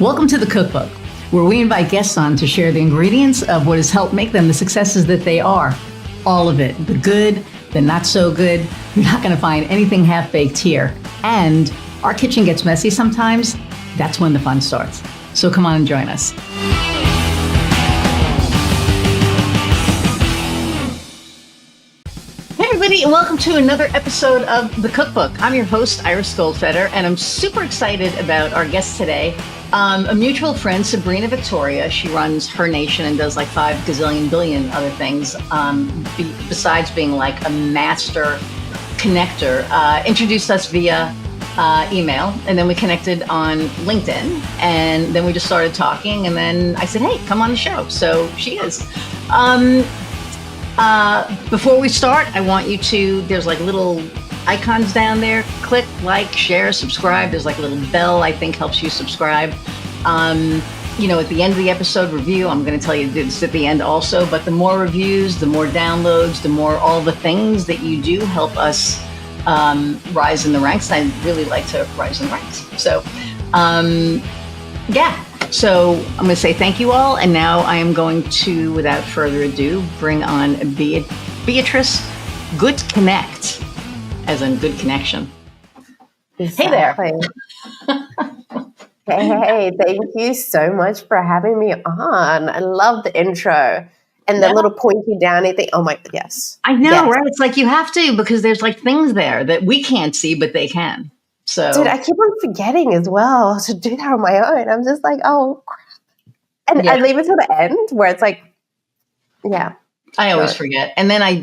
Welcome to the Cookbook, where we invite guests on to share the ingredients of what has helped make them the successes that they are. All of it, the good, the not so good. You're not going to find anything half-baked here. And our kitchen gets messy sometimes. That's when the fun starts. So come on and join us. Hey everybody, and welcome to another episode of the Cookbook. I'm your host, Iris Goldfeder, and I'm super excited about our guest today. A mutual friend, Sabrina Victoria. She runs Her Nation and does like 5 gazillion billion other things, besides being like a master connector. Introduced us via email, and then we connected on LinkedIn, and then we just started talking, and then I said, hey, come on the show. So she is. Before we start, I want you to, there's like little icons down there. Click, like, share, subscribe. There's like a little bell, I think helps you subscribe. At the end of the episode review, I'm going to tell you to do this at the end also, but the more reviews, the more downloads, the more all the things that you do help us rise in the ranks. And I really like to rise in the ranks. So, So I'm going to say thank you all. And now I am going to, without further ado, bring on Beatrice Gutknecht, as in good connection. Exactly. Hey there. Hey, thank you so much for having me on. I love the intro and the little pointy downy thing. Oh my, yes. I know, yes. Right? It's like you have to, because there's like things there that we can't see, but they can. So, dude, I keep on forgetting as well to do that on my own. I'm just like, oh crap. And I leave it to the end where it's like, yeah. I always forget. And then I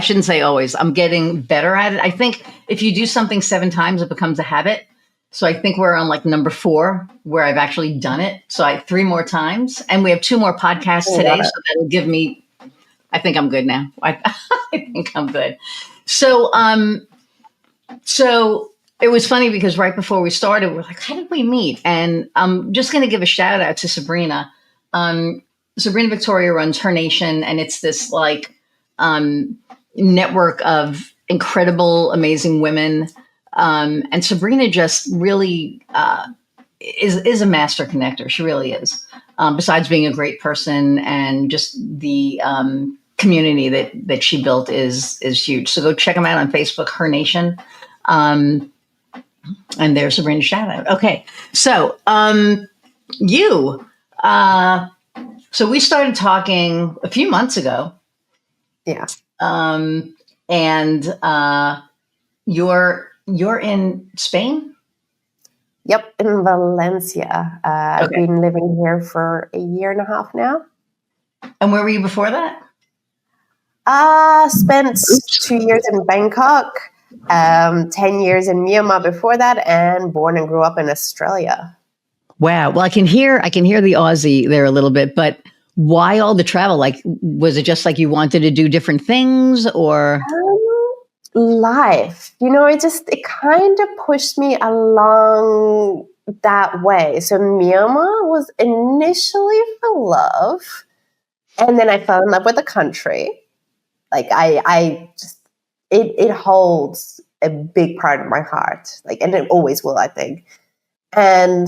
shouldn't say always. I'm getting better at it. I think if you do something 7 times, it becomes a habit. So I think we're on like number 4 where I've actually done it. So 3 more times, and we have 2 more podcasts today. So that'll give me, I think I'm good now. I think I'm good. So it was funny because right before we started, we're like, how did we meet? And I'm just going to give a shout out to Sabrina. Sabrina Victoria runs Her Nation, and it's this like network of incredible, amazing women. And Sabrina just really is a master connector. She really is. Besides being a great person, and just the community that she built is huge. So go check them out on Facebook, Her Nation. And there's Sabrina's shout out. Okay. So so we started talking a few months ago. Yeah. And you're in Spain? Yep, in Valencia. I've been living here for 1.5 years now. And where were you before that? Spent 2 years in Bangkok, 10 years in Myanmar before that, and born and grew up in Australia. Wow. Well, I can hear the Aussie there a little bit, but why all the travel? Like, was it just like you wanted to do different things, or? Life, it kind of pushed me along that way. So Myanmar was initially for love, and then I fell in love with the country. Like it holds a big part of my heart, and it always will, I think. And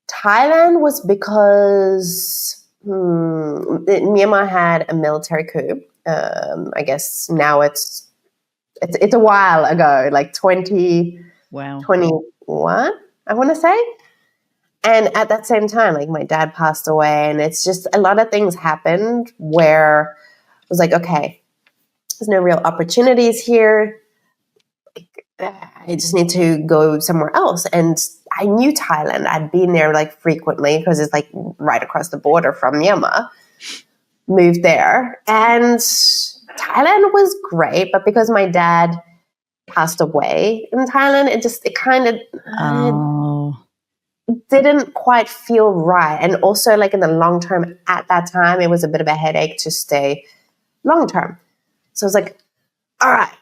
Thailand was because Myanmar had a military coup. I guess now it's a while ago, like 2021, I want to say. And at that same time, like my dad passed away, and it's just a lot of things happened where I was like, okay, there's no real opportunities here. I just need to go somewhere else. And I knew Thailand. I'd been there like frequently because it's like right across the border from Myanmar. Moved there, and Thailand was great, but because my dad passed away in Thailand, it kind of didn't quite feel right. And also, like in the long term, at that time, it was a bit of a headache to stay long term. So I was like, all right,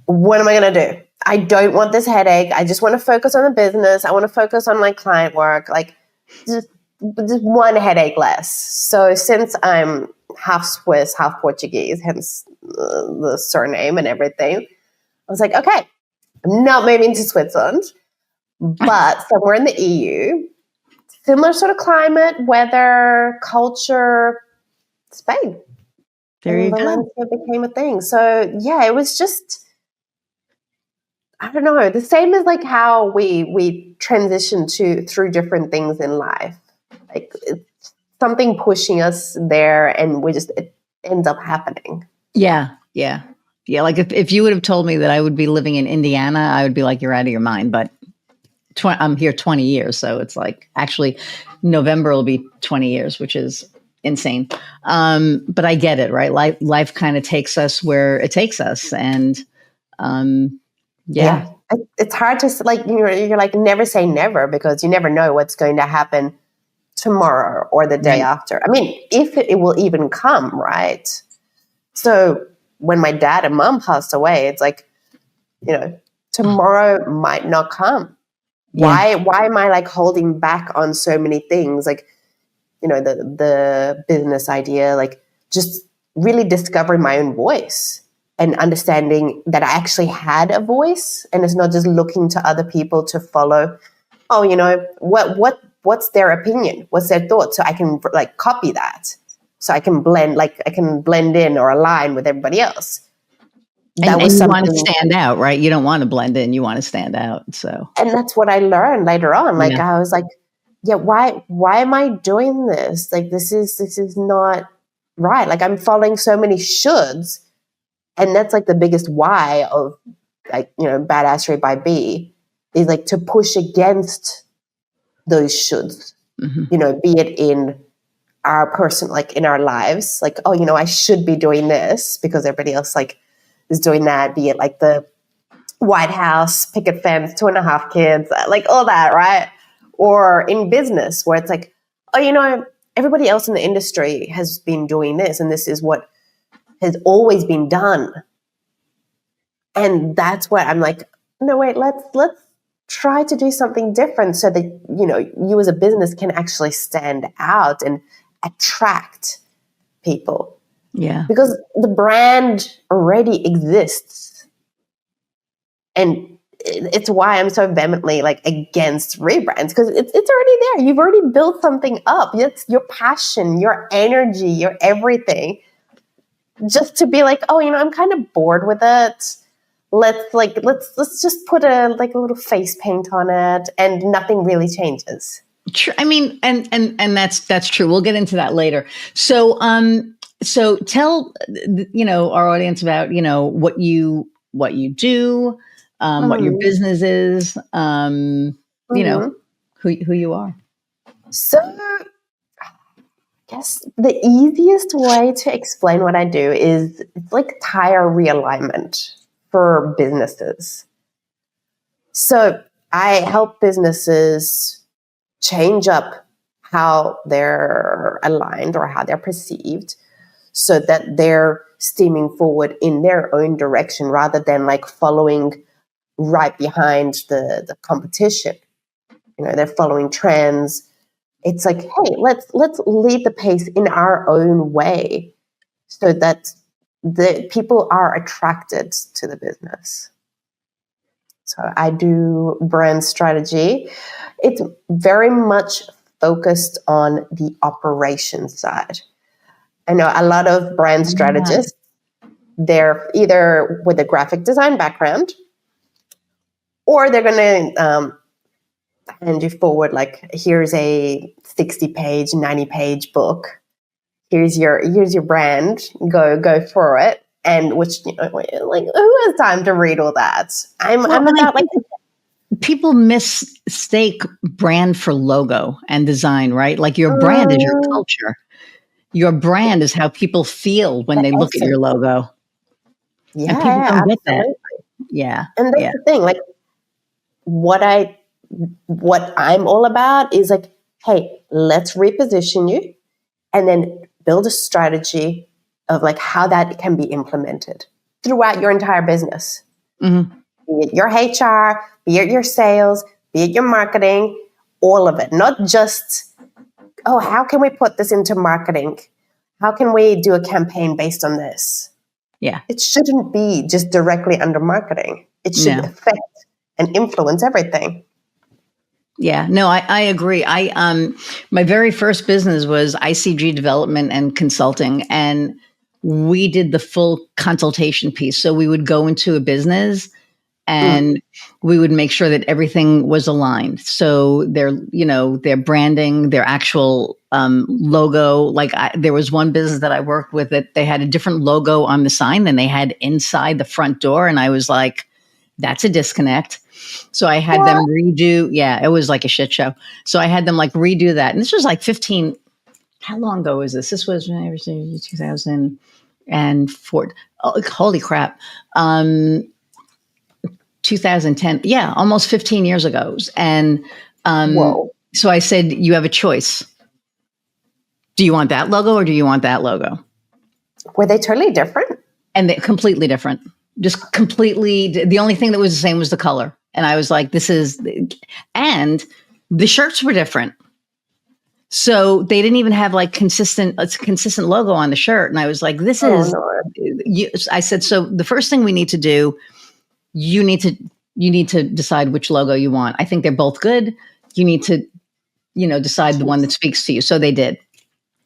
what am I going to do? I don't want this headache. I just want to focus on the business. I want to focus on my client work. Like just one headache less. So since I'm half Swiss, half Portuguese, hence the surname and everything, I was like, okay, I'm not moving to Switzerland, but somewhere in the EU, similar sort of climate, weather, culture, Spain. There you And go. Valencia became a thing. So yeah, it was just, I don't know, the same as like how we transition through different things in life. Like it's something pushing us there, and it ends up happening. Yeah. Yeah. Yeah. Like if you would have told me that I would be living in Indiana, I would be like, you're out of your mind. But I'm here 20 years. So it's like actually November will be 20 years, which is insane. But I get it, right? Life kind of takes us where it takes us. And yeah. It's hard to like, you're like, never say never, because you never know what's going to happen tomorrow or the day after. I mean, if it will even come, right? So when my dad and mom passed away, it's like, tomorrow might not come. Why am I like holding back on so many things? Like, the business idea, like just really discovering my own voice and understanding that I actually had a voice, and it's not just looking to other people to follow. Oh, what's their opinion? What's their thought? So I can like copy that. So I can blend in or align with everybody else. And you want to stand out, right? You don't want to blend in. You want to stand out. So, and that's what I learned later on. Like I was like, yeah, why am I doing this? Like this is not right. Like I'm following so many shoulds, and that's like the biggest why of like badassery by B is like to push against those shoulds. Mm-hmm. Be it in our person, like in our lives, like I should be doing this because everybody else like is doing that. Be it like the White House, picket fence, 2.5 kids, like all that, right? Or in business where it's like, everybody else in the industry has been doing this, and this is what has always been done. And that's what I'm like, no, wait, let's try to do something different so that, you as a business can actually stand out and attract people. Yeah. Because the brand already exists. And it's why I'm so vehemently like against rebrands, because it's already there. You've already built something up. It's your passion, your energy, your everything. Just to be like, I'm kind of bored with it. Let's just put a little face paint on it, and nothing really changes. True. I mean, and that's true. We'll get into that later. So tell our audience about what you do, what your business is, who you are. So I guess the easiest way to explain what I do is it's like tire realignment for businesses. So I help businesses change up how they're aligned or how they're perceived, so that they're steaming forward in their own direction rather than like following right behind the competition. They're following trends. It's like, hey, let's lead the pace in our own way so that the people are attracted to the business. So I do brand strategy. It's very much focused on the operations side. I know a lot of brand strategists, they're either with a graphic design background, or they're going to hand you forward like, here's a 60-page, 90-page book. Here's your brand. Go for it. And which like, who has time to read all that? I'm about like. People mistake brand for logo and design, right? Like your brand is your culture. Your brand is how people feel when they look at your logo. Yeah, and people don't get that. Yeah. And that's the thing. Like what I'm all about is like, hey, let's reposition you and then build a strategy of like how that can be implemented throughout your entire business. Mm-hmm. Be it your HR, be it your sales, be it your marketing, all of it. Not just, how can we put this into marketing? How can we do a campaign based on this? Yeah. It shouldn't be just directly under marketing. It should affect and influence everything. Yeah, no, I agree. My very first business was ICG development and consulting, and we did the full consultation piece. So we would go into a business Mm. and we would make sure that everything was aligned. So their branding, their actual logo. Like there was one business that I worked with that they had a different logo on the sign than they had inside the front door, and I was like, "That's a disconnect." So I had them redo. Yeah, it was like a shit show. So I had them like redo that, and this was like 15. How long ago was this? This was 2004. Oh, holy crap. 2010. Yeah, almost 15 years ago. And Whoa. so I said, you have a choice. Do you want that logo or do you want that logo? Were they totally different? And they're completely different. Just completely. The only thing that was the same was the color. And I was like, and the shirts were different. So they didn't even have like consistent logo on the shirt. And I was like, I said, so the first thing we need to do, you need to decide which logo you want. I think they're both good. You need to, decide the one that speaks to you. So they did.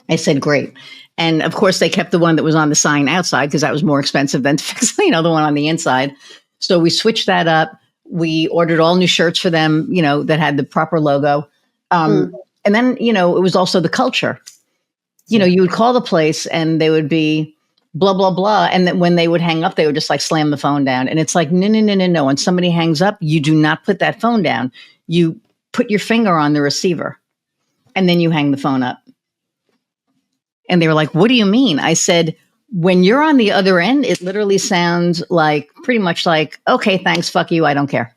I said, great. And of course they kept the one that was on the sign outside because that was more expensive than to fix, the one on the inside. So we switched that up. We ordered all new shirts for them, that had the proper logo. And then, it was also the culture. You would call the place and they would be blah, blah, blah. And then when they would hang up, they would just like slam the phone down. And it's like, no, no, no, no, no. When somebody hangs up, you do not put that phone down. You put your finger on the receiver and then you hang the phone up. And they were like, what do you mean? I said, when you're on the other end, it literally sounds like pretty much like, okay, thanks, fuck you, I don't care.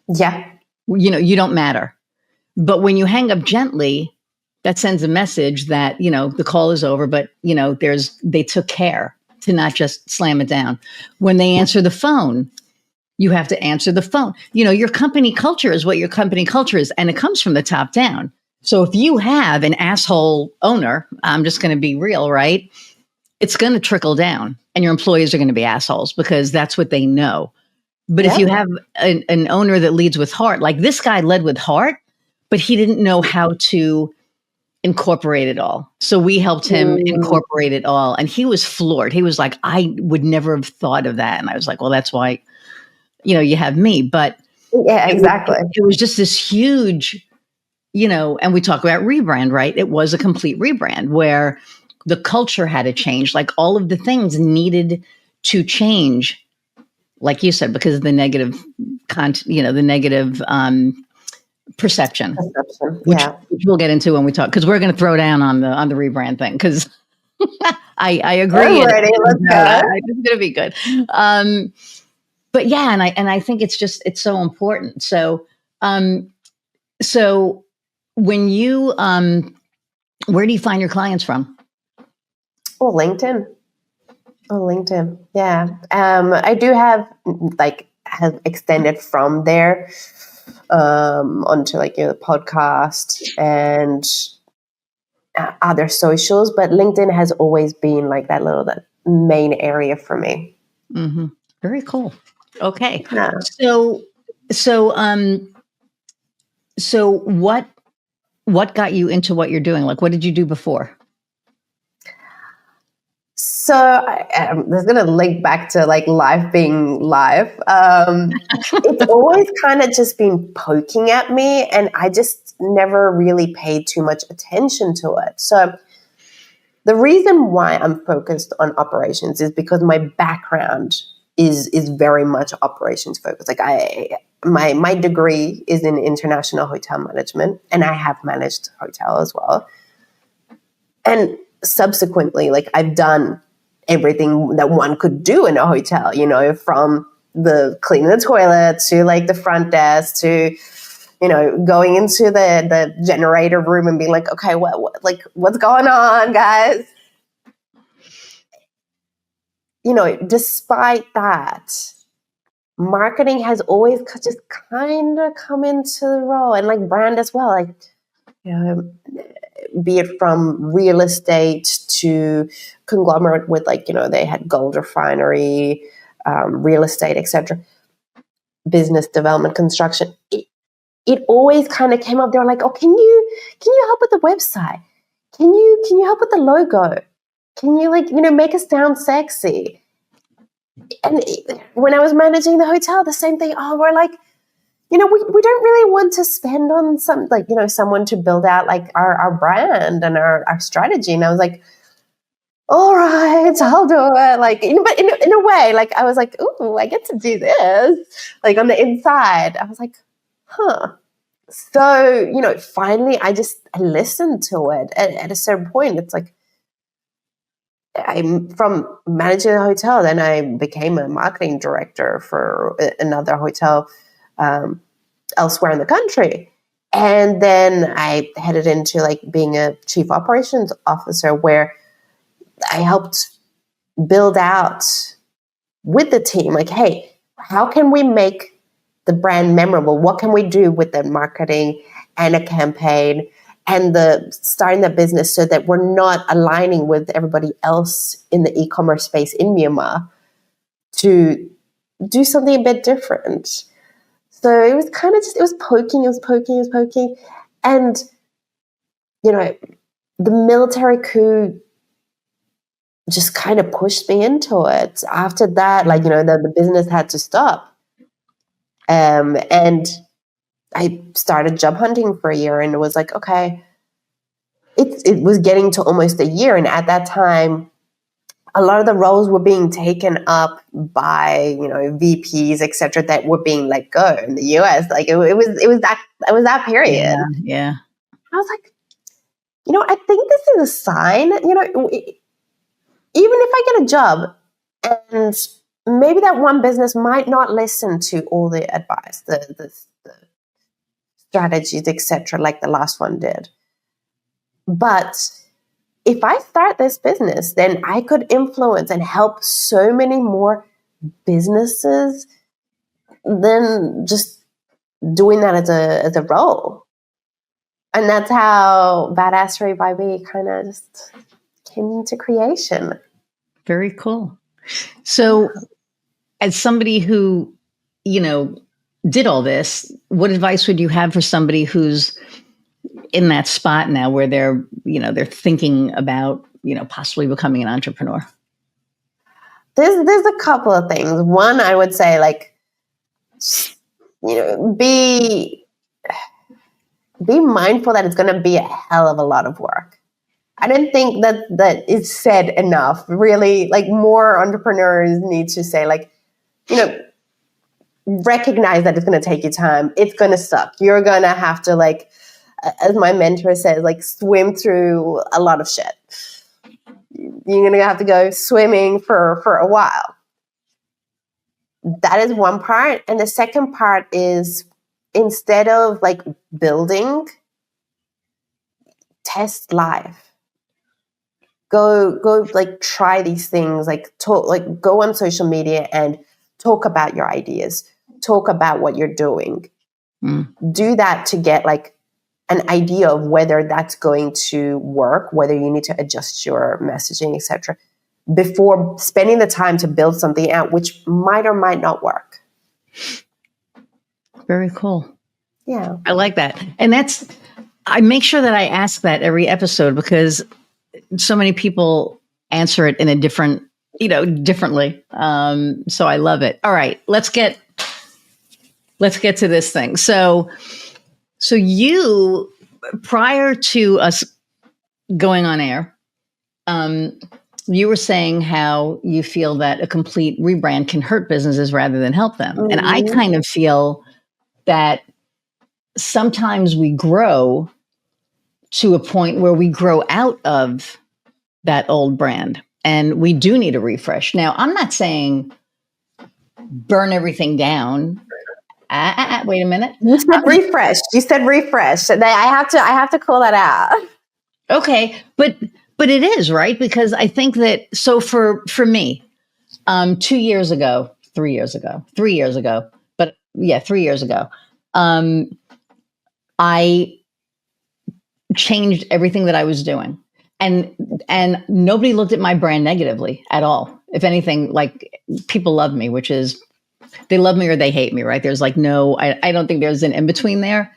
Yeah. You don't matter. But when you hang up gently, that sends a message that, the call is over, but, they took care to not just slam it down. When they answer the phone, you have to answer the phone. Your company culture is what your company culture is, and it comes from the top down. So if you have an asshole owner, I'm just going to be real, right? It's going to trickle down, and your employees are going to be assholes because that's what they know. But if you have an owner that leads with heart, like this guy led with heart, but he didn't know how to incorporate it all. So we helped him incorporate it all. And he was floored. He was like, I would never have thought of that. And I was like, well, that's why, you have me. But yeah, exactly. It was just this huge, and we talk about rebrand, right? It was a complete rebrand where the culture had to change. Like all of the things needed to change, like you said, because of the negative perception, which we'll get into when we talk, because we're going to throw down on the rebrand thing, because I agree. It's going to be good. But yeah, and I think it's so important. So so when you where do you find your clients from? Oh, LinkedIn. Yeah. I do have extended from there onto your podcast and other socials, but LinkedIn has always been that main area for me. Mm-hmm. Very cool. Okay. Yeah. So what got you into what you're doing? Like, what did you do before? So this is going to link back to life being life. It's always kind of just been poking at me, and I just never really paid too much attention to it. So the reason why I'm focused on operations is because my background is very much operations focused. My degree is in international hotel management, and I have managed hotel as well. And subsequently, I've done everything that one could do in a hotel, from the cleaning the toilet to the front desk to, going into the generator room and being like, okay, what's going on, guys? Despite that, marketing has always just kind of come into the role, and brand as well. Be it from real estate to conglomerate with they had gold refinery, real estate, etc., business development, construction. it always kind of came up. They were like, "Oh, can you help with the website? Can you help with the logo? Can you make us sound sexy?" And when I was managing the hotel, the same thing. Oh, we're like, we don't really want to spend on someone to build out like our brand and our strategy. And I was like, all right, I'll do it. But in a way, like I was like, ooh, I get to do this. Like on the inside, I was like, huh. So, finally I listened to it. At a certain point, it's like, I'm from managing a hotel, then I became a marketing director for another hotel elsewhere in the country. And then I headed into like being a chief operations officer, where I helped build out with the team, like, hey, how can we make the brand memorable? What can we do with the marketing and a campaign and starting the business so that we're not aligning with everybody else in the e-commerce space in Myanmar to do something a bit different? So it was kind of it was poking. And, the military coup just kind of pushed me into it. After that, the business had to stop. And I started job hunting for a year, and it was like, okay, it was getting to almost a year. And at that time, a lot of the roles were being taken up by, VPs, et cetera, that were being let go in the US. Like it was that period. Yeah. I was like, I think this is a sign, even if I get a job and maybe that one business might not listen to all the advice, the strategies, etc., like the last one did. But if I start this business, then I could influence and help so many more businesses than just doing that as a role. And that's how Badassery by Me kind of just came into creation. Very cool. So as somebody who, did all this, what advice would you have for somebody who's in that spot now where they're thinking about, possibly becoming an entrepreneur? There's a couple of things. One, I would say, like, be mindful that it's going to be a hell of a lot of work. I don't think that is said enough. Really, like, more entrepreneurs need to say, like, recognize that it's going to take you time. It's going to suck. You're going to have to, like, as my mentor says, like, swim through a lot of shit. You're going to have to go swimming for a while. That is one part. And the second part is, instead of like building, test live. Go like try these things, like go on social media and talk about your ideas, talk about what you're doing. Do that to get like an idea of whether that's going to work, whether you need to adjust your messaging, etc., before spending the time to build something out, which might or might not work. Very cool. Yeah. I like that. And I make sure that I ask that every episode, because so many people answer it in a differently. So I love it. All right, let's get to this thing. So you, prior to us going on air, you were saying how you feel that a complete rebrand can hurt businesses rather than help them. Mm-hmm. And I kind of feel that sometimes we grow to a point where we grow out of that old brand and we do need a refresh. Now, I'm not saying burn everything down. Wait a minute. You said refresh. I have to call that out. Okay. But it is, right? Because I think that, so for me, 3 years ago, I changed everything that I was doing. And nobody looked at my brand negatively at all. If anything, like, people love me, which is, they love me or they hate me, right? There's like I don't think there's an in-between there.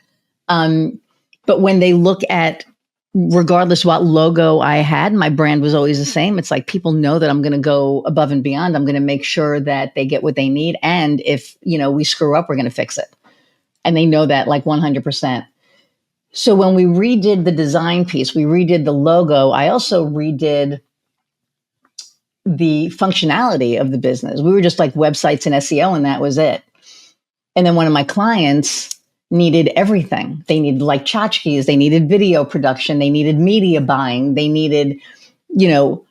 But when they look at, regardless what logo I had, my brand was always the same. It's like people know that I'm going to go above and beyond. I'm going to make sure that they get what they need. And if, we screw up, we're going to fix it. And they know that like 100%. So when we redid the design piece, we redid the logo. I also redid the functionality of the business. We were just like websites and SEO, and that was it. And then one of my clients needed everything. They needed like tchotchkes. They needed video production. They needed media buying. They needed, video,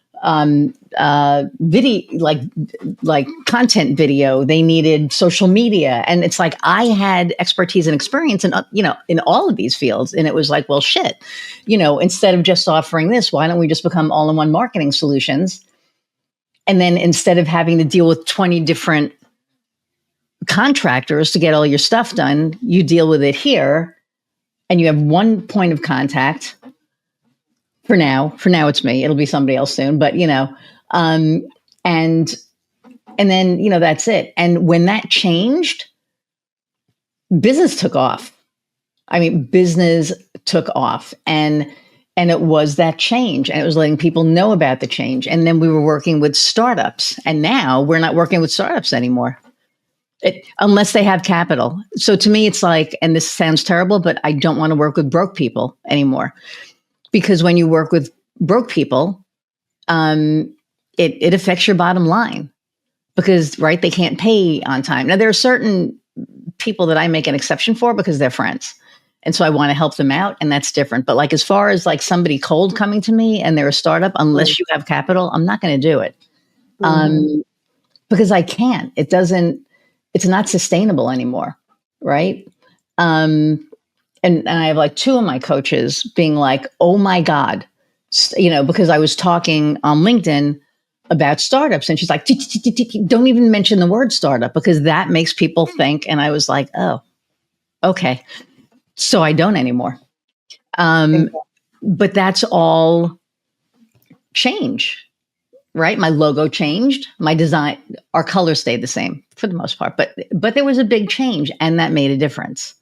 like content video. They needed social media. And it's like, I had expertise and experience in, in all of these fields. And it was like, well, shit, instead of just offering this, why don't we just become all-in-one marketing solutions? And then instead of having to deal with 20 different contractors to get all your stuff done, you deal with it here, and you have one point of contact for now. For now, it's me. It'll be somebody else soon, but and then that's it. And when that changed, business took off. I mean, business took off, and it was that change, and it was letting people know about the change. And then we were working with startups, and now we're not working with startups anymore. Unless they have capital. So to me, it's like, and this sounds terrible, but I don't want to work with broke people anymore. Because when you work with broke people, it affects your bottom line. Because, right, they can't pay on time. Now, there are certain people that I make an exception for because they're friends. And so I want to help them out, and that's different. But like, as far as like somebody cold coming to me and they're a startup, unless you have capital, I'm not going to do it. Because I can't. It's not sustainable anymore, right? And I have like two of my coaches being like, oh my God, because I was talking on LinkedIn about startups, and she's like, don't even mention the word startup because that makes people think. And I was like, oh, okay. So I don't anymore. But that's all change. Right. My logo changed, my design, our colors stayed the same for the most part, but there was a big change, and that made a difference.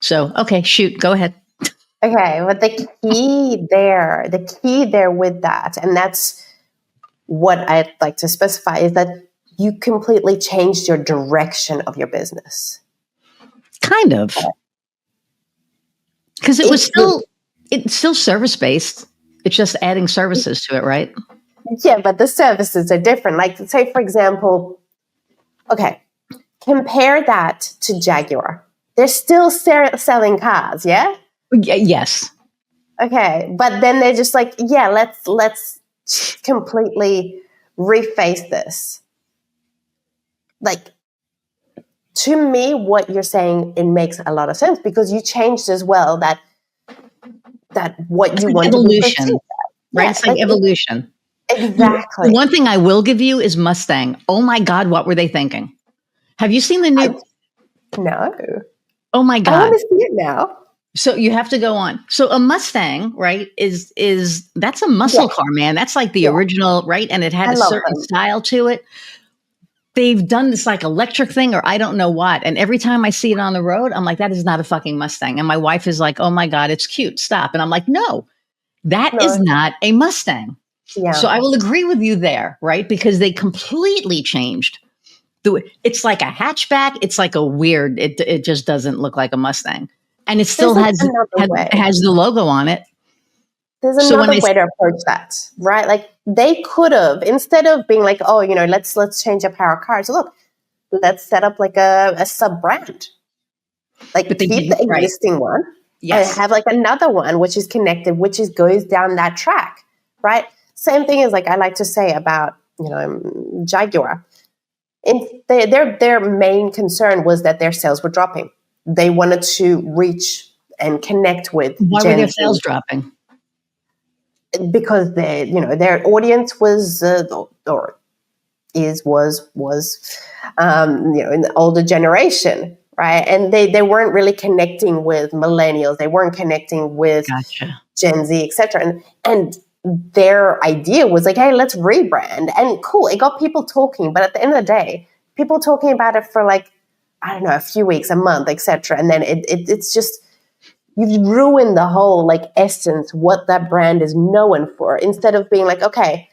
So, okay, shoot, go ahead. Okay. But the key there with that, and that's what I'd like to specify, is that you completely changed your direction of your business. Kind of. Because it's still service-based. It's just adding services to it, right? Yeah, but the services are different. Like, say, for example, okay, compare that to Jaguar. They're still selling cars, yeah? Yes. Okay, but then they're just like, yeah, let's completely reface this. Like, to me, what you're saying, it makes a lot of sense because you changed as well that what you want evolution, to be. right? Yeah, it's like evolution. Exactly. The one thing I will give you is Mustang. Oh my God, what were they thinking? Have you seen the new? No. Oh my God. I want to see it now. So you have to go on. So a Mustang, right, is that's a muscle car, man. That's like the original, right? And it had a certain style to it. They've done this like electric thing, or I don't know what. And every time I see it on the road, I'm like, that is not a fucking Mustang. And my wife is like, oh my God, it's cute. Stop. And I'm like, no, that is not a Mustang. Yeah. So I will agree with you there, right? Because they completely changed. It's like a hatchback. It's like a weird, it just doesn't look like a Mustang. And it still has the logo on it. There's another way to approach that, right? Like they could have, instead of being like, oh, let's change up our cars. Look, let's set up like a sub-brand. Like keep the existing one and have like another one which is connected, which goes down that track, right? Same thing as like I like to say about, Jaguar. Their main concern was that their sales were dropping. They wanted to reach and connect with. Why were their sales dropping? Because their audience was in the older generation, right? And they weren't really connecting with millennials. They weren't connecting with Gen Z, etc. And their idea was like, hey, let's rebrand. And cool, it got people talking. But at the end of the day, people talking about it for like, I don't know, a few weeks, a month, etc. And then it's just you've ruined the whole like essence, what that brand is known for, instead of being like, okay,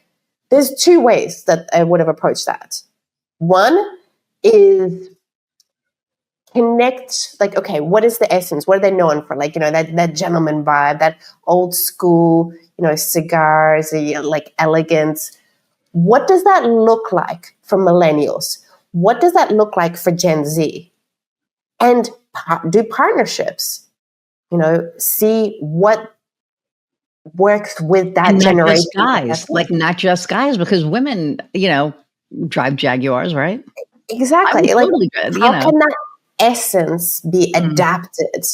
there's two ways that I would have approached that. One is connect, like, okay, what is the essence? What are they known for? Like, that gentleman vibe, that old school, cigars, like elegance. What does that look like for millennials? What does that look like for Gen Z? And do partnerships. See what works with that and generation. not just guys, because women, drive Jaguars, right? Exactly. I'm Like, totally good. how can that essence be adapted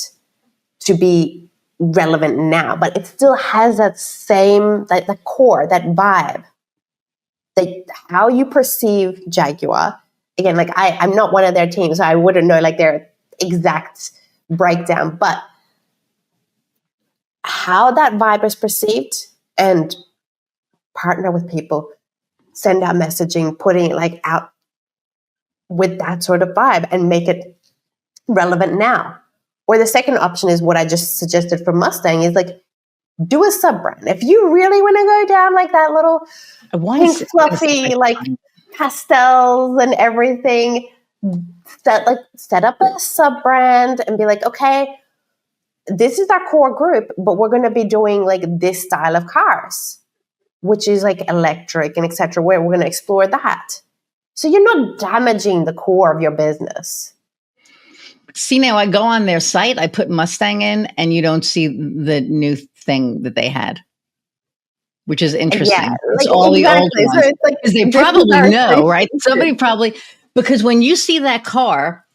to be relevant now? But it still has that same, like the core, that vibe. That how you perceive Jaguar. Again, like I'm not one of their teams, so I wouldn't know like their exact breakdown, but how that vibe is perceived, and partner with people, send out messaging, putting it like out with that sort of vibe and make it relevant now. Or the second option is what I just suggested for Mustang, is like, do a sub brand. If you really want to go down like that little pink fluffy, like pastels and everything, set up a sub brand and be like, okay, this is our core group, but we're going to be doing like this style of cars, which is like electric and etc. Where we're going to explore that. So you're not damaging the core of your business. See, now I go on their site, I put Mustang in, and you don't see the new thing that they had, which is interesting. Yeah, it's like, all exactly. the old ones. So it's like, because they probably know, right? Somebody probably, because when you see that car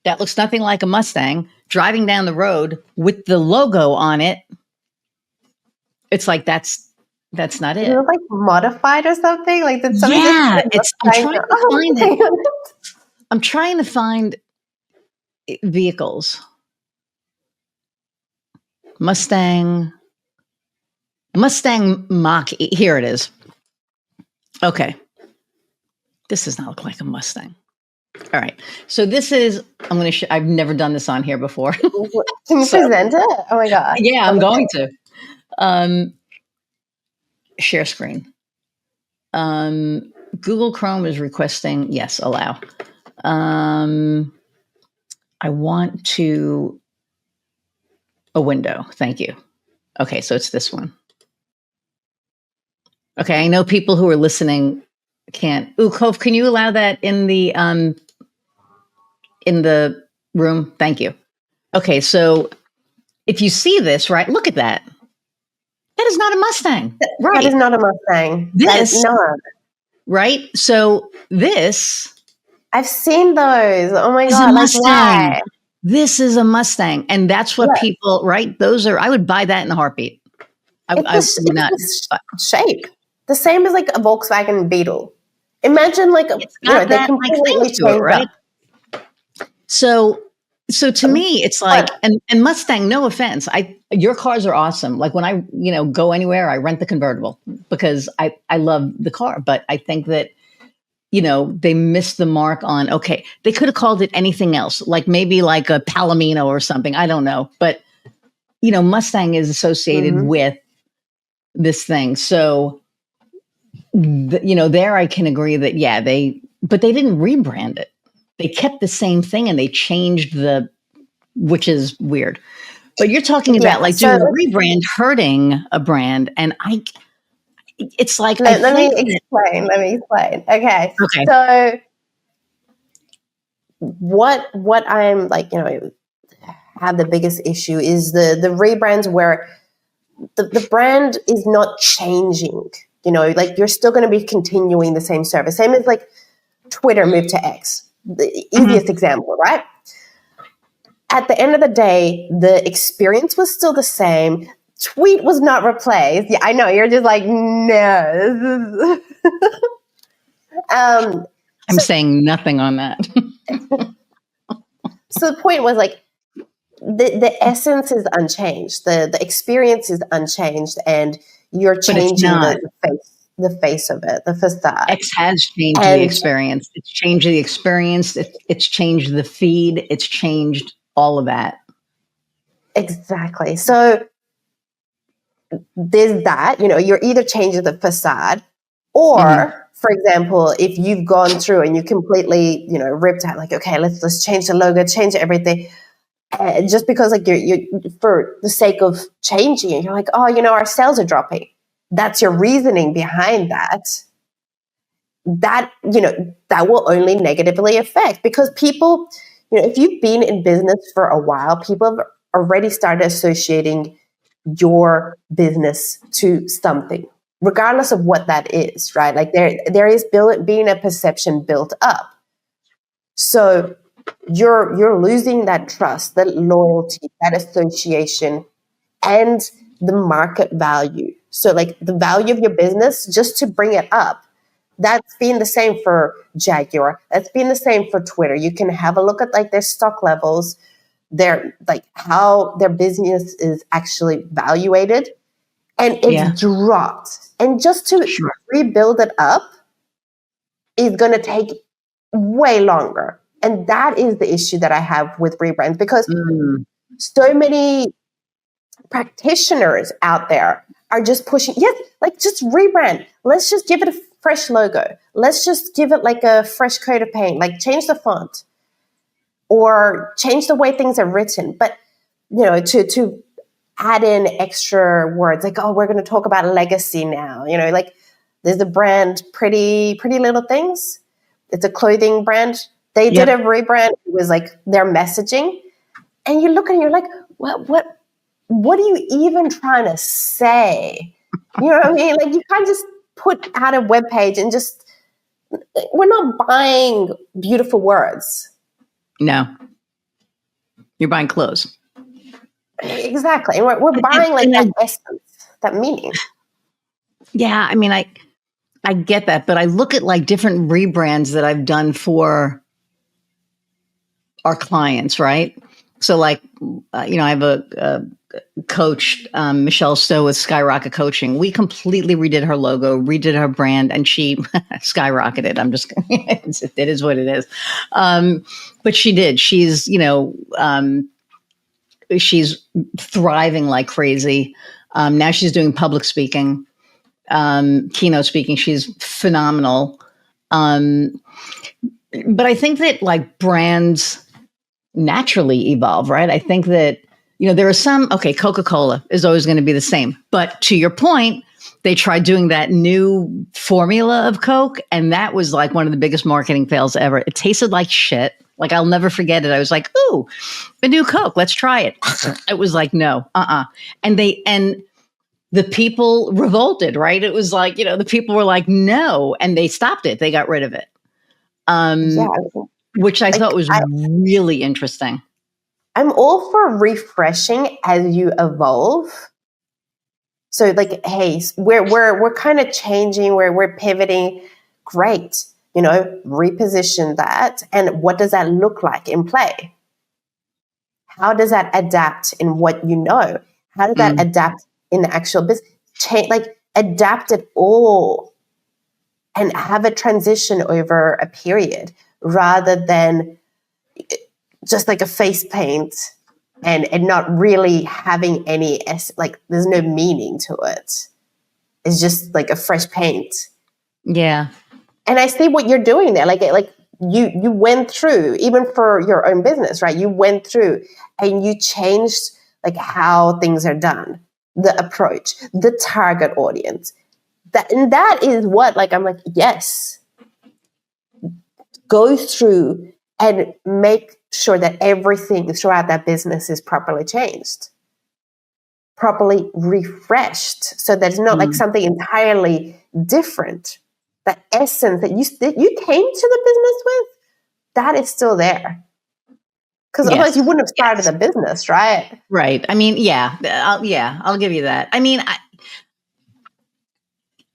that looks nothing like a Mustang driving down the road with the logo on it, it's like, that's not it. It was like modified or something. Like, did somebody I'm trying to find vehicles. Mustang Mach. Here it is. Okay. This does not look like a Mustang. All right. So this is, I'm going to I've never done this on here before. Can you present it? Oh my God. Yeah, I'm going to. Share screen. Google Chrome is requesting, yes, allow. I want a window. Thank you. Okay, so it's this one. Okay, I know people who are listening can't. Ooh, Cove, can you allow that in the room? Thank you. Okay, so if you see this, right, look at that. That is not a Mustang. Right. That is not a Mustang. This, no. Right? So this. I've seen those. Oh my God. Like, why? This is a Mustang. And that's what people, right? Those are, I would buy that in a heartbeat. I would not. Shape. The same as like a Volkswagen Beetle. Imagine like, they completely changed it, right? So to me, it's like, and Mustang, no offense, your cars are awesome. Like when I, go anywhere, I rent the convertible because I love the car. But I think that, they missed the mark on, okay, they could have called it anything else, like maybe like a Palomino or something. I don't know. But, Mustang is associated with this thing. So, there I can agree that, but they didn't rebrand it. They kept the same thing and they changed which is weird. But you're talking about doing a rebrand hurting a brand. And it's like, let me explain. Okay. So what I'm like, have the biggest issue is the rebrands where the brand is not changing, like you're still going to be continuing the same service. Same as like Twitter moved to X, the easiest example, right? At the end of the day, the experience was still the same. Tweet was not replaced. Yeah, I know. You're just like, no. I'm saying nothing on that. So the point was like, the essence is unchanged. The experience is unchanged, and you're changing the face of it, the facade. X has changed the experience. It's changed the experience. It's changed the feed. It's changed all of that. Exactly. So there's that, you're either changing the facade or, for example, if you've gone through and you completely, ripped out, like, okay, let's change the logo, change everything. Just because like you're for the sake of changing it, you're like, oh, our sales are dropping. That's your reasoning behind that. That will only negatively affect, because people, if you've been in business for a while, people have already started associating your business to something, regardless of what that is, right? Like there is being a perception built up. So you're losing that trust, that loyalty, that association, and the market value. So like the value of your business, just to bring it up, that's been the same for Jaguar. That's been the same for Twitter. You can have a look at like their stock levels, their like how their business is actually valuated, and it's dropped. And just to rebuild it up is going to take way longer. And that is the issue that I have with rebrands, because so many practitioners out there are just pushing, just rebrand. Let's just give it a fresh logo. Let's just give it like a fresh coat of paint, like change the font or change the way things are written. But, to add in extra words, like, oh, we're going to talk about legacy now. Like there's a brand, Pretty Little Things. It's a clothing brand. They did a rebrand. It was like their messaging. And you look at it and you're like, what are you even trying to say? You know what I mean? Like you can't just put out a webpage and just, we're not buying beautiful words. No. You're buying clothes. Exactly. And we're buying like that essence, that meaning. Yeah. I mean, I get that, but I look at like different rebrands that I've done for our clients, right? So like, I have a coach, Michelle Stowe with Skyrocket Coaching. We completely redid her logo, redid her brand, and she skyrocketed. I'm just, it is what it is. But she did. She's, she's thriving like crazy. Now she's doing public speaking, keynote speaking. She's phenomenal. But I think that like brands naturally evolve, right? I think that, there are some, Coca-Cola is always going to be the same. But to your point, they tried doing that new formula of Coke, and that was like one of the biggest marketing fails ever. It tasted like shit. Like, I'll never forget it. I was like, ooh, the new Coke, let's try it. It was like, no, And the people revolted, right? It was like, the people were like, no, and they stopped it. They got rid of it. Which I thought was really interesting. I'm all for refreshing as you evolve. So like, hey, we're kind of changing, we're pivoting. Great. Reposition that. And what does that look like in play? How does that adapt in what you know? How does that adapt in the actual business? Adapt it all and have a transition over a period, rather than just like a face paint and not really having any, there's no meaning to it. It's just like a fresh paint. Yeah. And I see what you're doing there. Like you went through, even for your own business, right? You went through and you changed like how things are done, the approach, the target audience. That is what, like, I'm like, yes, go through and make sure that everything throughout that business is properly changed, properly refreshed, so that it's not like something entirely different. That essence that you came to the business with, that is still there. Because otherwise you wouldn't have started a business, right? Right. I mean, I'll give you that. I mean,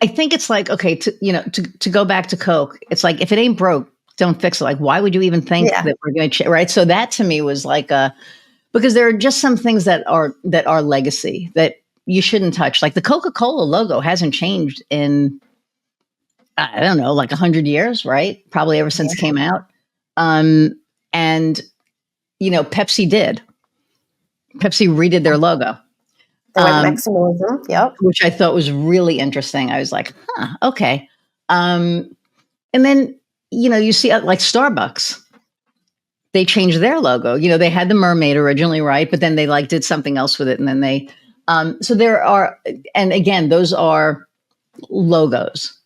I think it's like, okay, to go back to Coke, it's like, if it ain't broke, don't fix it. Like, why would you even think that we're going to right? So that to me was like because there are just some things that are legacy that you shouldn't touch. Like the Coca-Cola logo hasn't changed in, I don't know, like 100 years, right? Probably ever since it came out. And Pepsi did. Pepsi redid their logo. They went maximalism. Yep. Which I thought was really interesting. I was like, okay. And then, you see like Starbucks, they changed their logo. They had the mermaid originally, right? But then they did something else with it. And then they, so there are, and again, those are logos.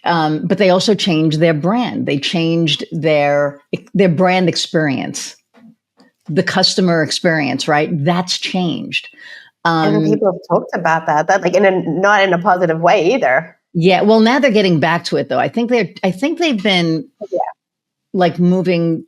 But they also changed their brand. They changed their brand experience, the customer experience, right? That's changed. And people have talked about that not in a positive way either. Yeah. Well, now they're getting back to it though. I think they've been moving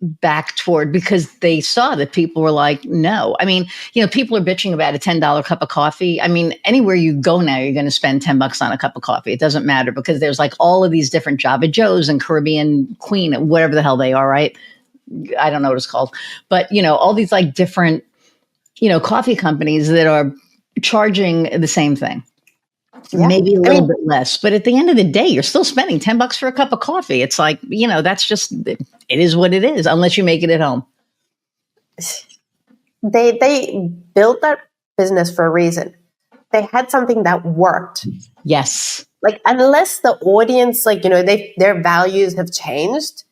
back toward, because they saw that people were like, no. I mean, people are bitching about a $10 cup of coffee. I mean, anywhere you go now, you're going to spend $10 on a cup of coffee. It doesn't matter, because there's all of these different Java Joes and Caribbean Queen, whatever the hell they are, right? I don't know what it's called, but all these different, coffee companies that are charging the same thing. Yeah. Maybe a little bit less, but at the end of the day, you're still spending $10 for a cup of coffee. It's like, that's just, it is what it is, unless you make it at home. They built that business for a reason. They had something that worked. Yes. Unless the audience, their values have changed,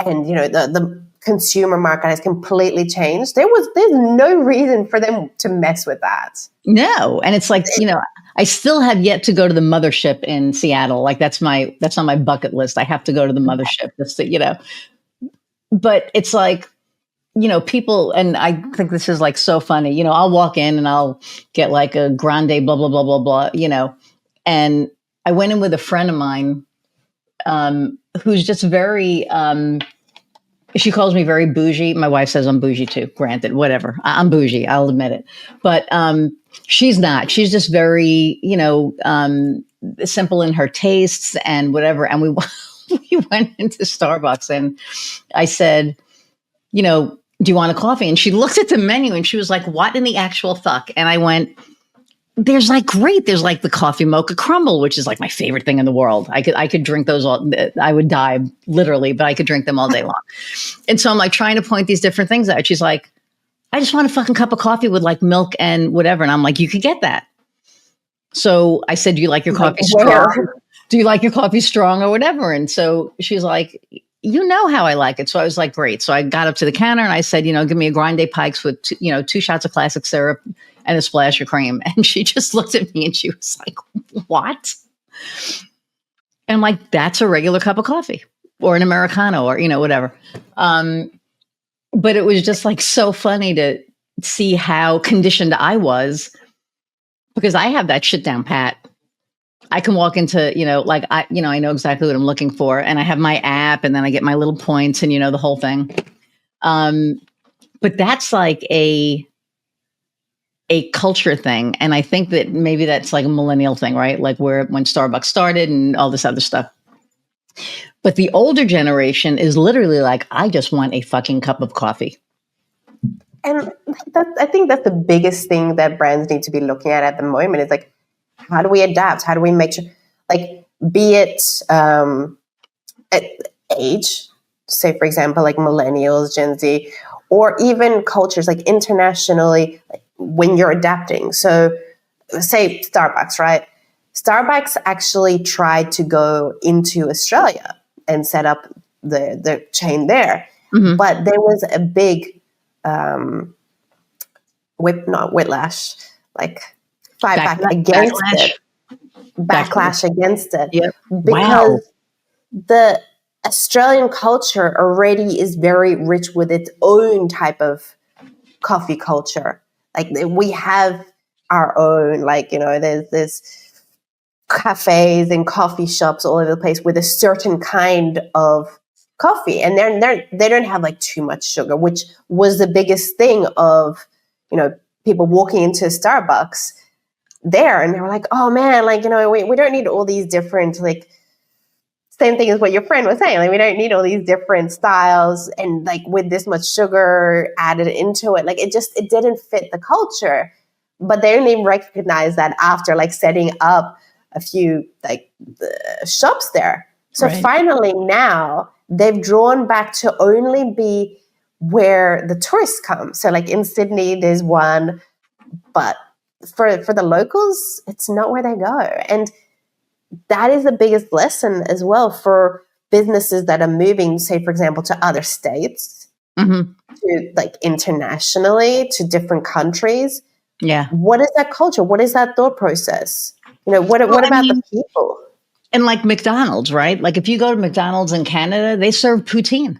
and, the consumer market has completely changed, there's no reason for them to mess with that. No. And it's I still have yet to go to the mothership in Seattle. That's on my bucket list. I have to go to the mothership just to, but it's people, and I think this is so funny, I'll walk in and I'll get a grande, blah, blah, blah, blah, blah, and I went in with a friend of mine, who's just very, she calls me very bougie. My wife says I'm bougie too. Granted, whatever. I'm bougie. I'll admit it. But she's not. She's just very, simple in her tastes and whatever. And we went into Starbucks, and I said, do you want a coffee? And she looked at the menu and she was like, what in the actual fuck? And I went, there's the coffee mocha crumble, which is my favorite thing in the world. I could drink those all. I would die literally, but I could drink them all day long. And so I'm trying to point these different things out. She's like, I just want a fucking cup of coffee with milk and whatever. And I'm like, you could get that. So I said, do you like your coffee strong? Do you like your coffee strong or whatever? And so she's like, you know how I like it. So I was like, great. So I got up to the counter and I said, give me a grande Pikes with 2 shots of classic syrup and a splash of cream. And she just looked at me and she was like, what? And I'm like, that's a regular cup of coffee or an Americano or, whatever. But it was just so funny to see how conditioned I was, because I have that shit down pat. I can walk into, I know exactly what I'm looking for, and I have my app, and then I get my little points and, the whole thing. But that's a culture thing. And I think that maybe that's a millennial thing, right? When Starbucks started and all this other stuff. But the older generation is literally I just want a fucking cup of coffee. And I think that's the biggest thing that brands need to be looking at the moment is how do we adapt? How do we make sure, be it at age, say, for example, millennials, Gen Z, or even cultures, internationally, when you're adapting. So say Starbucks, right? Starbucks actually tried to go into Australia and set up the chain there. Mm-hmm. But there was a big whiplash, backlash against it. Yep. Because the Australian culture already is very rich with its own type of coffee culture. We have our own, there's cafes and coffee shops all over the place with a certain kind of coffee, and they don't have too much sugar, which was the biggest thing of people walking into Starbucks there, and they were like, oh man, we don't need all these different same thing as what your friend was saying, we don't need all these different styles and with this much sugar added into it, it didn't fit the culture. But they only recognized that after setting up a few shops there. So Finally now they've drawn back to only be where the tourists come. So like in Sydney, there's one, but for the locals, it's not where they go. And that is the biggest lesson as well for businesses that are moving, say, for example, to other states, to like internationally, to different countries. Yeah. What is that culture? What is that thought process? You know, what about the people? And like McDonald's, right? Like if you go to McDonald's in Canada, they serve poutine.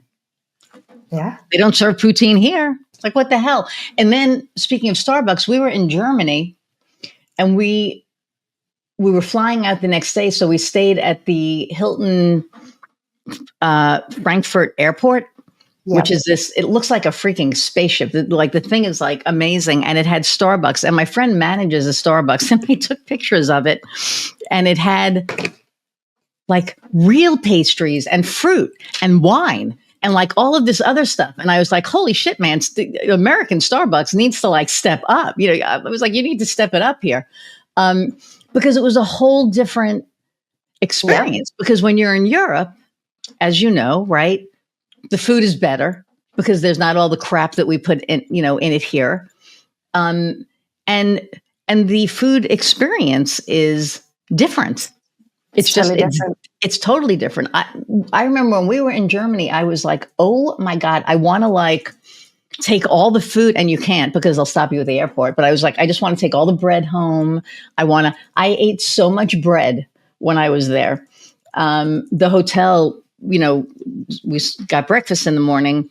Yeah. They don't serve poutine here. Like what the hell? And then speaking of Starbucks, we were in Germany and we were flying out the next day. So we stayed at the Hilton Frankfurt airport, which is this, it looks like a freaking spaceship. Like the thing is like amazing. And it had Starbucks. And my friend manages a Starbucks and I took pictures of it. And it had like real pastries and fruit and wine and like all of this other stuff. And I was like, holy shit, man, American Starbucks needs to like step up. You know, I was like, you need to step it up here. Because it was a whole different experience. Yeah. Because when you're in Europe, as you know, right, the food is better because there's not all the crap that we put in, you know, in it here. And the food experience is different. It's just totally different. It's totally different. I remember when we were in Germany, I was like, oh my God, I want to like take all the food, and you can't because they'll stop you at the airport. But I was like, I just want to take all the bread home. I ate so much bread when I was there. The hotel, you know, we got breakfast in the morning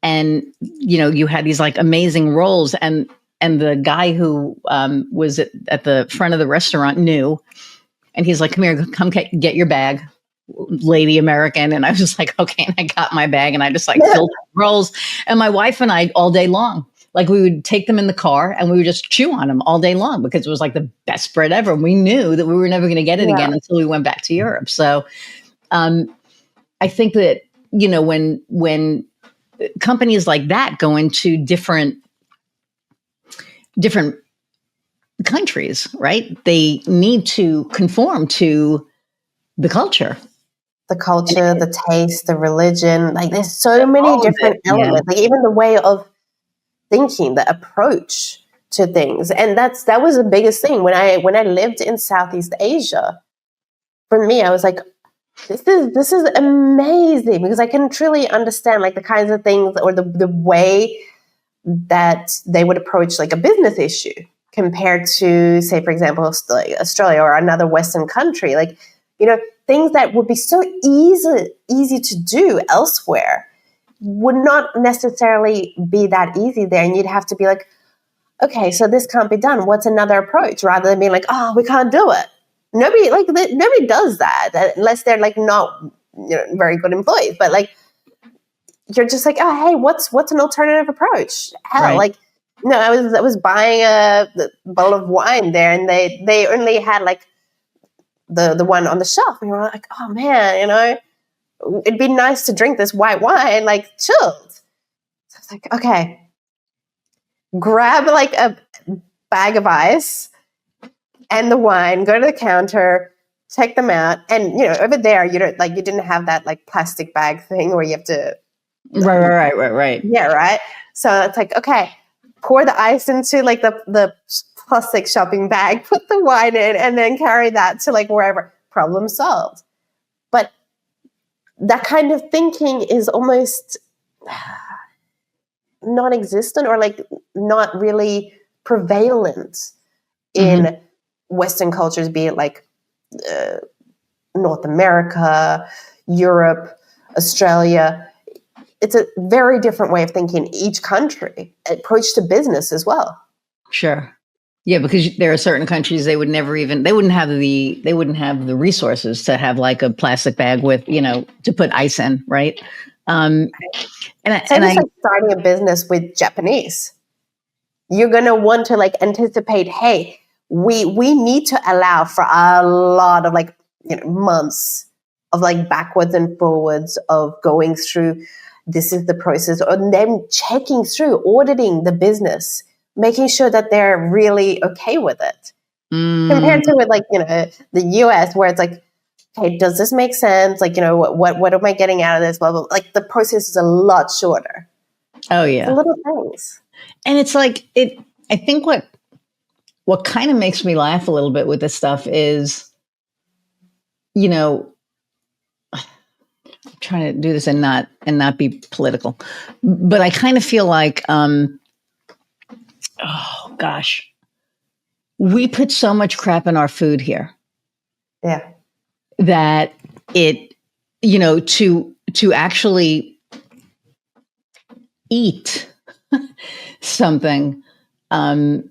and, you know, you had these like amazing rolls and the guy who was at the front of the restaurant knew. And he's like, come here, come get your bag, lady American. And I was just like, okay. And I got my bag and I just like filled rolls. And my wife and I all day long, like we would take them in the car and we would just chew on them all day long because it was like the best bread ever. We knew that we were never going to get it again until we went back to Europe. So I think that, you know, when companies like that go into different countries, right? They need to conform to the culture. The culture, the taste, the religion. Like there's so many different elements. Like even the way of thinking, the approach to things. And that was the biggest thing. When I lived in Southeast Asia, for me, I was like, this is amazing because I can truly understand like the kinds of things or the way that they would approach like a business issue compared to, say, for example, Australia or another Western country. Like, you know, things that would be so easy to do elsewhere would not necessarily be that easy there. And you'd have to be like, okay, so this can't be done. What's another approach? Rather than being like, oh, we can't do it. Nobody does that unless they're like not, you know, very good employees. But like, you're just like, oh, hey, what's an alternative approach? Hell, right. Like, no, I was buying a bottle of wine there, and they only had like the one on the shelf, and we were like, oh man, you know, it'd be nice to drink this white wine like chilled. So I was like, okay, grab like a bag of ice and the wine, go to the counter, take them out, and you know, over there you didn't have that like plastic bag thing where you have to. Right. Yeah, right. So it's like, okay, pour the ice into like the plastic shopping bag, put the wine in, and then carry that to like wherever. Problem solved. But that kind of thinking is almost non-existent or like not really prevalent in Western cultures, be it like North America, Europe, Australia. It's a very different way of thinking in each country, approach to business as well. Sure. Yeah, because there are certain countries they wouldn't have the resources to have like a plastic bag with, you know, to put ice in, right? Like starting a business with Japanese. You're going to want to like anticipate, hey, we need to allow for a lot of like, you know, months of like backwards and forwards of going through. This is the process, or them checking through, auditing the business, making sure that they're really okay with it. Compared to with like, you know, the US where it's like, okay, does this make sense? Like, you know, what am I getting out of this? Blah, blah, blah. Like the process is a lot shorter. Oh The yeah. little things. And it's like I think what kind of makes me laugh a little bit with this stuff is, you know, trying to do this and not be political. But I kind of feel like oh gosh, we put so much crap in our food here Yeah. that it, to actually eat something from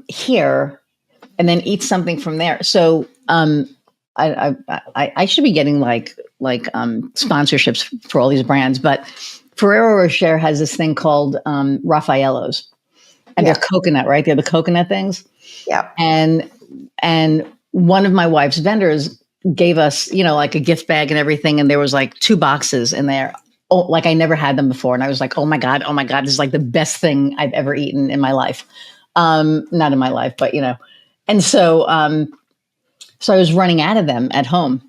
here and then eat something from there. So I should be getting like sponsorships for all these brands, but Ferrero Rocher has this thing called Raffaello's, and they're coconut, right? They're the coconut things. Yeah. And one of my wife's vendors gave us, like a gift bag and everything, and there was like 2 boxes in there. Oh, like I never had them before, and I was like, oh my god, this is like the best thing I've ever eaten in my life. Not in my life, but and so so I was running out of them at home,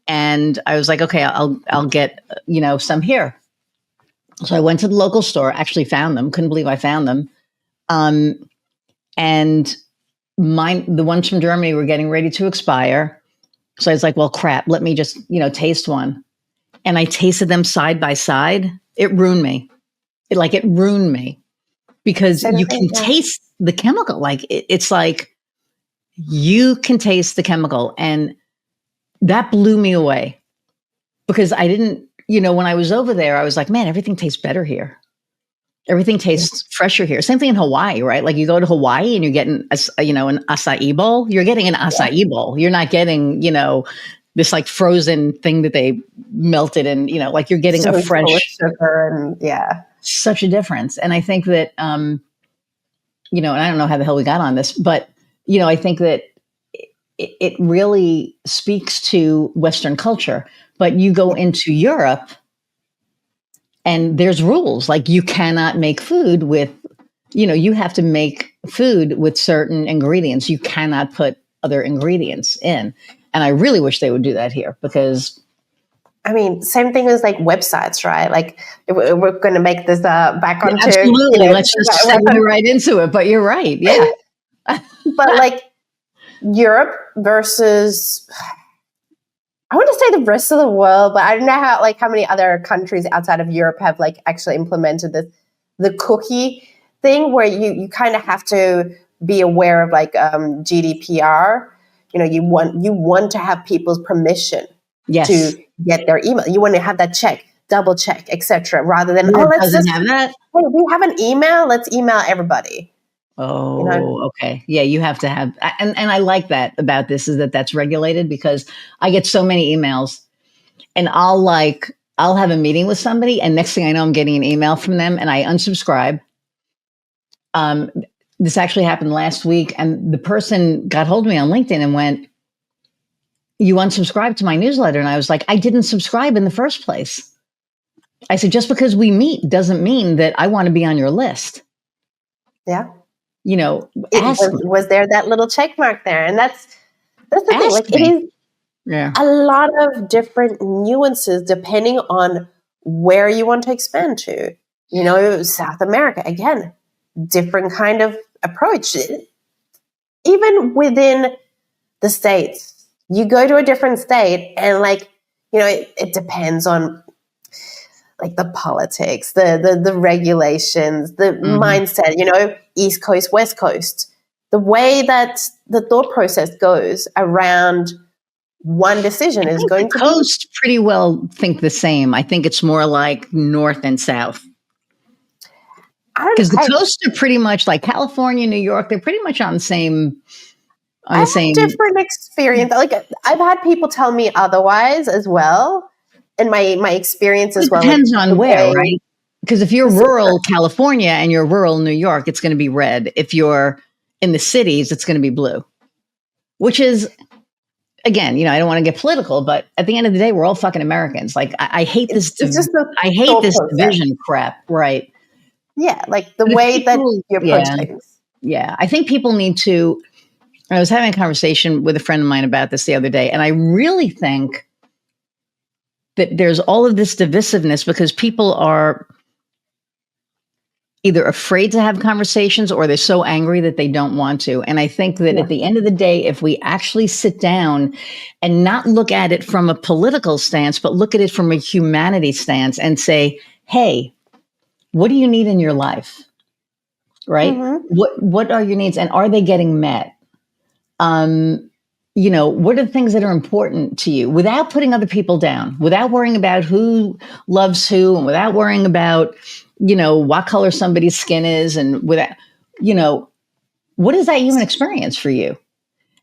and I was like, okay, I'll get some here. So I went to the local store, actually found them. Couldn't believe I found them. And the ones from Germany were getting ready to expire. So I was like, well, crap, let me just, taste one. And I tasted them side by side. It ruined me. It ruined me because you can taste the chemical. Like it's like you can taste the chemical, and that blew me away because I didn't, when I was over there, I was like, man, everything tastes better here. Everything tastes fresher here. Same thing in Hawaii, right? Like you go to Hawaii and you're getting, an acai bowl. You're getting an acai bowl. You're not getting, this like frozen thing that they melted and, like you're getting a fresh sugar and such a difference. And I think that, and I don't know how the hell we got on this, but, I think that it really speaks to Western culture. But you go into Europe, and there's rules. Like you cannot make food with, you have to make food with certain ingredients. You cannot put other ingredients in. And I really wish they would do that here because. I mean, same thing as like websites, right? Like we're going to make this back onto. Absolutely. Let's just segue right into it. But you're right. Yeah. But like Europe versus, I want to say the rest of the world, but I don't know how many other countries outside of Europe have like actually implemented the cookie thing where you kind of have to be aware of like GDPR. You want to have people's permission to get their email. You want to have that check, double check, etc. Rather than let's just have that. Hey, we have an email. Let's email everybody. Oh, okay. Yeah, you have to have, and I like that about this is that's regulated because I get so many emails, and I'll have a meeting with somebody, and next thing I know, I'm getting an email from them, and I unsubscribe. This actually happened last week, and the person got hold of me on LinkedIn and went, "You unsubscribed to my newsletter," and I was like, "I didn't subscribe in the first place." I said, "Just because we meet doesn't mean that I want to be on your list." Yeah. Was there that little check mark there? And that's the thing. Like me. it is a lot of different nuances depending on where you want to expand to. South America, again, different kind of approach. Even within the States, you go to a different state and it depends on like the politics, the regulations, the mindset, East Coast, West Coast, the way that the thought process goes around one decision is going to coast pretty well think the same. I think it's more like North and South. Because the coasts are pretty much like California, New York, they're pretty much on the same. Different experience. Like I've had people tell me otherwise as well. And my experience as well. Depends on where, right? Because if you're rural California and you're rural New York, it's going to be red. If you're in the cities, it's going to be blue. Which is, again, I don't want to get political, but at the end of the day, we're all fucking Americans. Like I hate this. I hate this division crap, right? Yeah, like the way that you approach things. Yeah, I think people need to. I was having a conversation with a friend of mine about this the other day, and I really think that there's all of this divisiveness because people are either afraid to have conversations or they're so angry that they don't want to. And I think that at the end of the day, if we actually sit down and not look at it from a political stance, but look at it from a humanity stance and say, hey, what do you need in your life? Right? What are your needs and are they getting met? What are the things that are important to you without putting other people down, without worrying about who loves who and without worrying about, what color somebody's skin is and without, what is that human experience for you?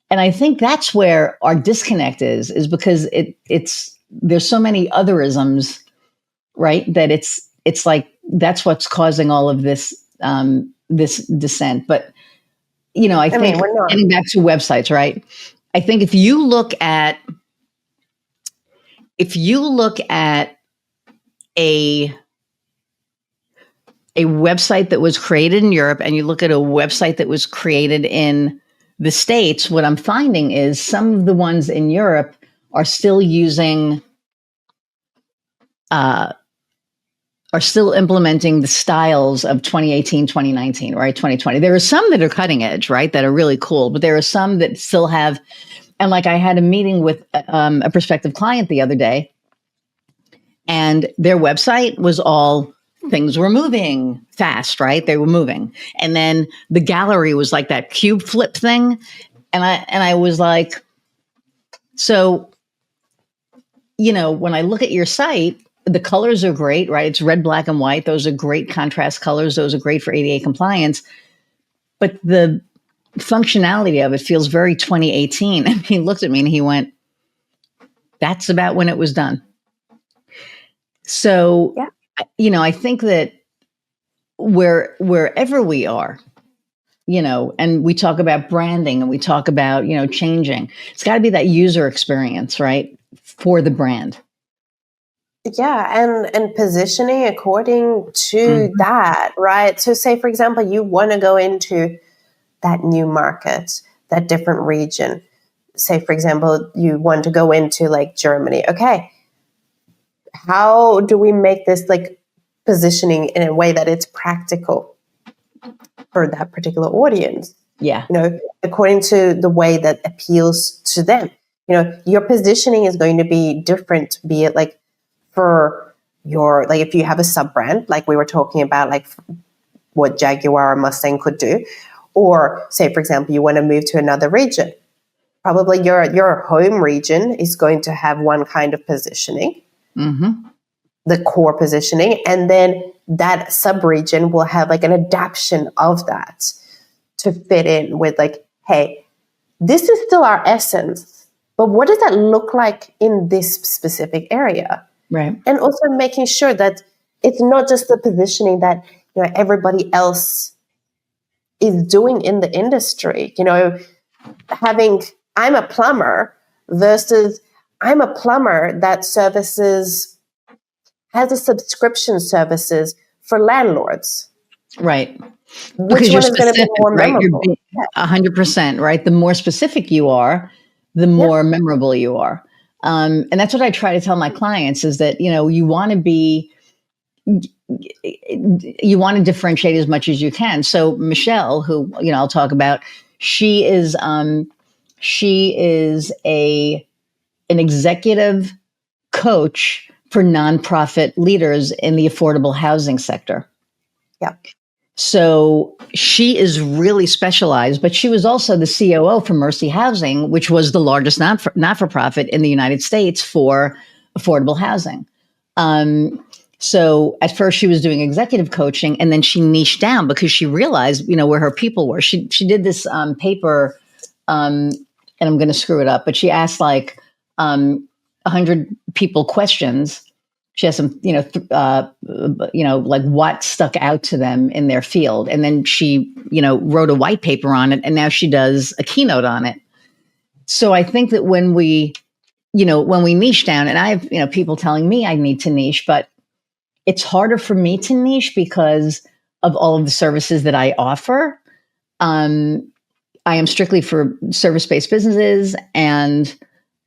And I think that's where our disconnect is because there's so many otherisms, right? That it's like, that's what's causing all of this, this dissent. But, I think getting back to websites, right? I think if you look at a website that was created in Europe and you look at a website that was created in the States, what I'm finding is some of the ones in Europe are still implementing the styles of 2018, 2019, right? 2020. There are some that are cutting edge, right? That are really cool, but there are some that still have, and like I had a meeting with a prospective client the other day and their website was all things were moving fast, right? They were moving. And then the gallery was like that cube flip thing. And I was like, so, when I look at your site, the colors are great, right? It's red, black, and white. Those are great contrast colors. Those are great for ADA compliance. But the functionality of it feels very 2018. And he looked at me and he went, that's about when it was done. So, I think that wherever we are, and we talk about branding and we talk about, changing, it's got to be that user experience, right? For the brand. Yeah, and positioning according to that, right? So say, for example, you want to go into that new market, that different region. Say, for example, you want to go into like Germany. Okay, how do we make this like positioning in a way that it's practical for that particular audience? Yeah. According to the way that appeals to them. Your positioning is going to be different, be it like for your, like if you have a sub brand, like we were talking about, like what Jaguar or Mustang could do, or say, for example, you want to move to another region. Probably your home region is going to have one kind of positioning, the core positioning, and then that sub-region will have like an adaptation of that to fit in with like, hey, this is still our essence, but what does that look like in this specific area? Right. And also making sure that it's not just the positioning that everybody else is doing in the industry. Having I'm a plumber versus I'm a plumber that has a subscription services for landlords. Right. Which one is going to be more memorable? Right? 100%, right? The more specific you are, the more memorable you are. And that's what I try to tell my clients is that, you want to differentiate as much as you can. So Michelle, who, I'll talk about, she is an executive coach for nonprofit leaders in the affordable housing sector. Yeah. So she is really specialized, but she was also the COO for Mercy Housing, which was the largest not-for-profit in the United States for affordable housing. So at first she was doing executive coaching, and then she niched down because she realized, where her people were. She did this paper, and I'm going to screw it up, but she asked like 100 people questions. She has some, like what stuck out to them in their field. And then she, wrote a white paper on it, and now she does a keynote on it. So I think that when we niche down, and I have, people telling me I need to niche, but it's harder for me to niche because of all of the services that I offer. I am strictly for service-based businesses, and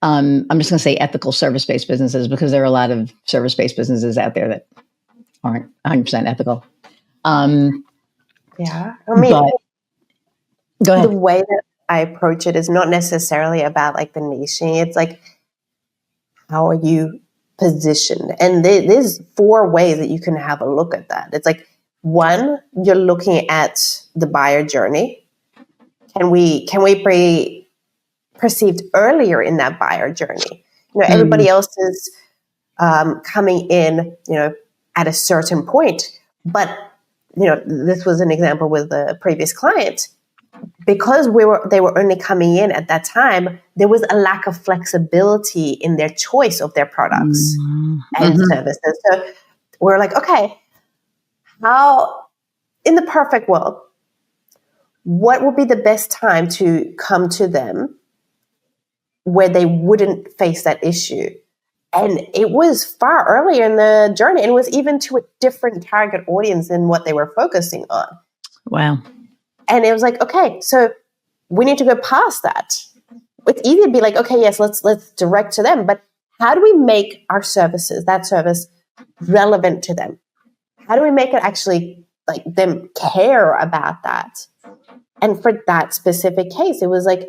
I'm just going to say ethical service-based businesses, because there are a lot of service-based businesses out there that aren't 100% ethical. Yeah. I mean, But go the ahead. way that I approach it is not necessarily about like the niching. It's like, how are you positioned? And there's 4 ways that you can have a look at that. It's like, one, you're looking at the buyer journey. Can we be perceived earlier in that buyer journey? Everybody else is coming in, at a certain point. But, this was an example with a previous client. Because they were only coming in at that time, there was a lack of flexibility in their choice of their products and services. So we're like, okay, how, in the perfect world, what would be the best time to come to them where they wouldn't face that issue? And it was far earlier in the journey, and it was even to a different target audience than what they were focusing on. Wow. And it was like, okay, so we need to go past that. It's easy to be like, okay, yes, let's direct to them. But how do we make our services, that service, relevant to them? How do we make it actually like them care about that? And for that specific case, it was like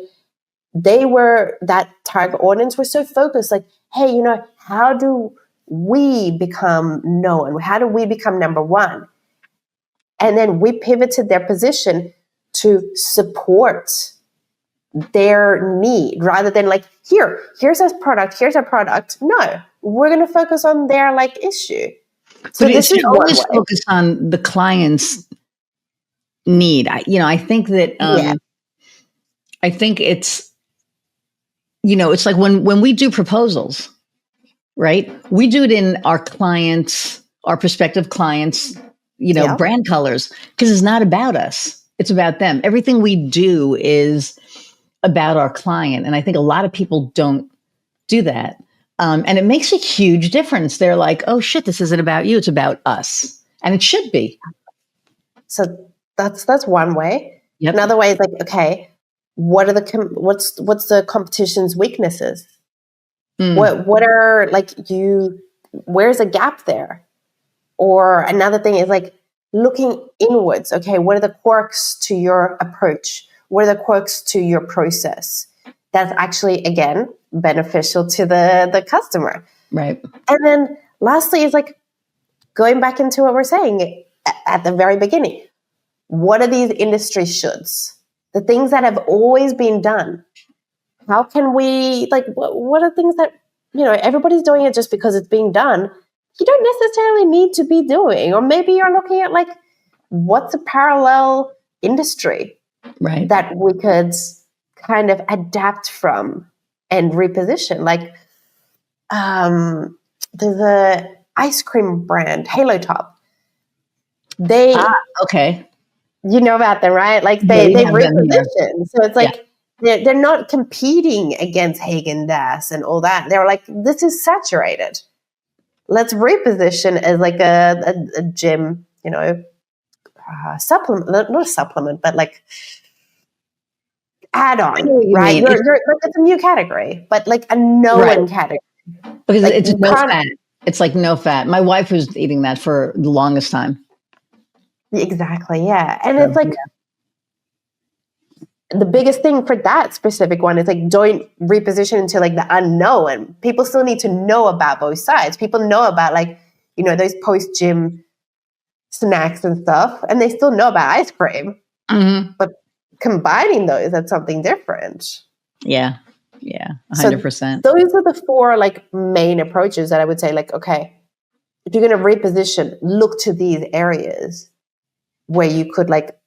that target audience was so focused, like, hey, how do we become known? How do we become number one? And then we pivoted their position to support their need rather than like, here's our product. No, we're going to focus on their like issue. So but this it is should one always way. focus on the client's need. I think that, I think it's, it's like when we do proposals, right? We do it in our prospective clients, brand colors, because it's not about us. It's about them. Everything we do is about our client. And I think a lot of people don't do that. And it makes a huge difference. They're like, oh shit, this isn't about you. It's about us. And it should be. So that's one way. Yep. Another way is like, okay, what's the competition's weaknesses? What are like where's a gap there? Or another thing is like looking inwards. Okay, what are the quirks to your approach? What are the quirks to your process? That's actually, again, beneficial to the customer. Right. And then lastly is like going back into what we're saying at the very beginning. What are these industry shoulds? The things that have always been done. How can we, like, what are things that, everybody's doing it just because it's being done. You don't necessarily need to be doing. Or maybe you're looking at like, what's a parallel industry that we could kind of adapt from and reposition? Like, there's a ice cream brand, Halo Top. Okay. You know about them, right? Like they reposition. So it's like they're not competing against Haagen-Dazs and all that. They're like, this is saturated. Let's reposition as like a gym, supplement, not a supplement, but like add-on, right? You're like, it's a new category, but like a known category. Because like, it's no fat. It's like no fat. My wife was eating that for the longest time. Exactly, yeah. And it's like the biggest thing for that specific one is like don't reposition into like the unknown. People still need to know about both sides. People know about like, those post-gym snacks and stuff, and they still know about ice cream. But combining those, that's something different. Yeah. Yeah. 100%. So those are the 4 like main approaches that I would say, like, okay, if you're going to reposition, look to these areas where you could like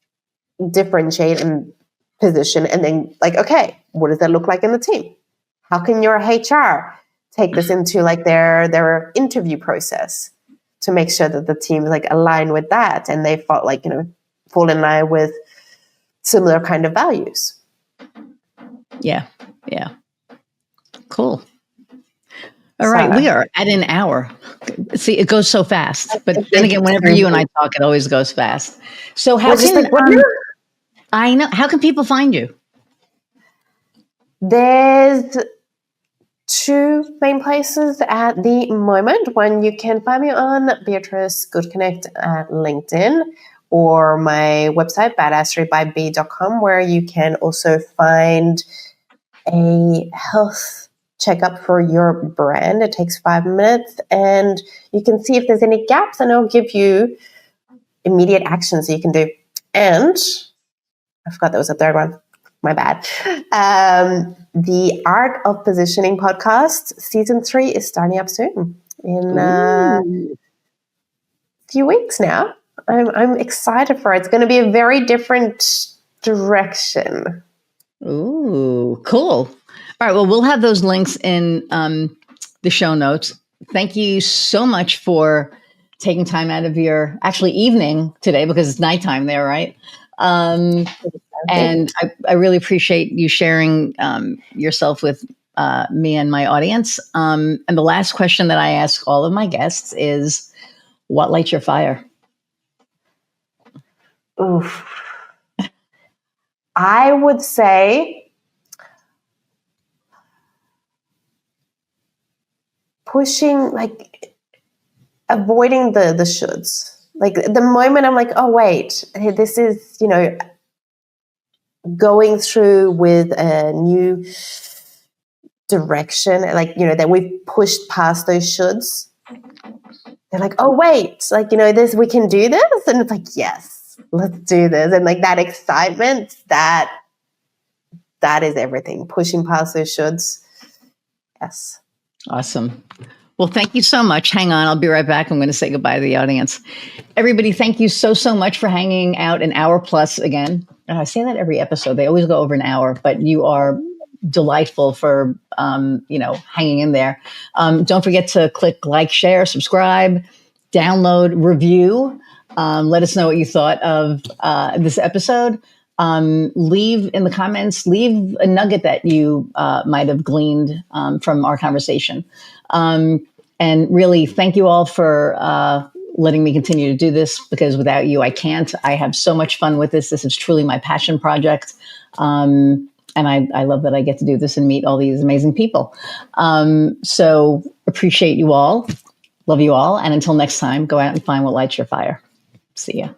differentiate and position, and then like, okay, what does that look like in the team? How can your HR take this into like their interview process to make sure that the team is like aligned with that and they fall in line with similar kind of values. Yeah. Yeah. Cool. All right, we are at an hour. See, it goes so fast. But then again, whenever you and I talk, it always goes fast. So how how can people find you? There's two main places at the moment. One, you can find me on Beatrice Gutknecht at LinkedIn, or my website, badasserybyb.com, where you can also find a health checkup for your brand. It takes 5 minutes, and you can see if there's any gaps, and it'll give you immediate actions you can do. And I forgot there was a third one. My bad. The Art of Positioning podcast, season 3 is starting up soon in a few weeks now. I'm excited for it. It's going to be a very different direction. Ooh, cool. All right. Well, we'll have those links in the show notes. Thank you so much for taking time out of your actually evening today, because it's nighttime there, right? And I really appreciate you sharing yourself with me and my audience. And the last question that I ask all of my guests is, what lights your fire? Oof. I would say pushing, like avoiding the shoulds. Like the moment I'm like, oh wait, this is, going through with a new direction, like, that we've pushed past those shoulds. They're like, oh wait, like, this, we can do this. And it's like, yes, let's do this. And like that excitement, that is everything. Pushing past those shoulds. Yes. Awesome. Well, thank you so much. Hang on. I'll be right back. I'm going to say goodbye to the audience. Everybody, thank you so much for hanging out an hour plus again. And I say that every episode. They always go over an hour, but you are delightful for, hanging in there. Don't forget to click like, share, subscribe, download, review. Let us know what you thought of this episode. Leave in the comments, leave a nugget that you might have gleaned from our conversation. And really, thank you all for letting me continue to do this, because without you, I can't. I have so much fun with this. This is truly my passion project. And I love that I get to do this and meet all these amazing people. So appreciate you all. Love you all. And until next time, go out and find what lights your fire. See ya.